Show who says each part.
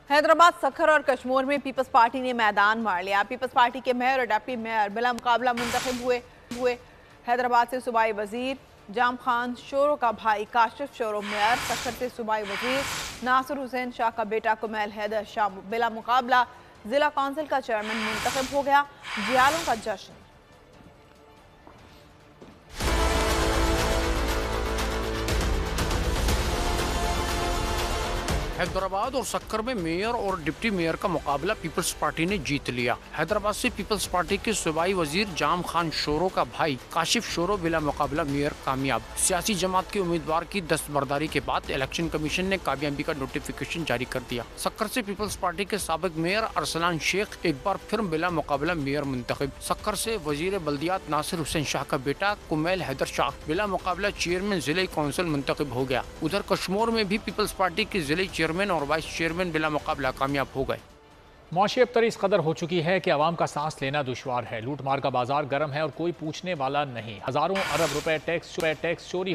Speaker 1: हैदराबाद, सखर और कश्मीर में peoples party ने मैदान मार लिया। पीपल्स पार्टी के मेयर और डिप्टी मेयर बिला मुकाबला मुंतखब हुए। हैदराबाद से सूबाई वजीर जाम खान शोरो का भाई काशिफ शोरो मेयर, सखर से सूबाई वजीर नासिर हुसैन शाह का बेटा कुमैल हैदर शाह बिला मुकाबला जिला काउंसिल का चेयरमैन मुंतखब हो गया। जियालों का जश्न।
Speaker 2: हैदराबाद और सक्कर में मेयर और डिप्टी मेयर का मुकाबला पीपल्स पार्टी ने जीत लिया। हैदराबाद से पीपल्स पार्टी के सूबाई वजीर जाम खान शोरो का भाई काशिफ शोरो बिला मुकाबला मेयर कामयाब। सियासी जमात के उम्मीदवार की दस्तबरदारी के बाद इलेक्शन कमीशन ने कामयाबी का नोटिफिकेशन जारी कर दिया। सक्कर से पीपल्स पार्टी के साबिक मेयर अरसलान शेख एक बार फिर बिला मुकाबला मेयर मुंतखब। सक्कर से वजीर बल्दियात नासिर हुसैन शाह का बेटा कुमैल हैदर शाह बिला मुकाबला चेयरमैन जिले काउंसिल मुंतखब हो गया। उधर कश्मीर में भी पीपल्स पार्टी के जिले चेयरमैन और वाइस चेयरमैन बिला मुकाबला कामयाब हो गए।
Speaker 3: मुआशी अबतरी इस कदर हो चुकी है कि आवाम का सांस लेना दुश्वार है। लूट मार का बाजार गर्म है और कोई पूछने वाला नहीं। हजारों अरब रुपए टैक्स चोरी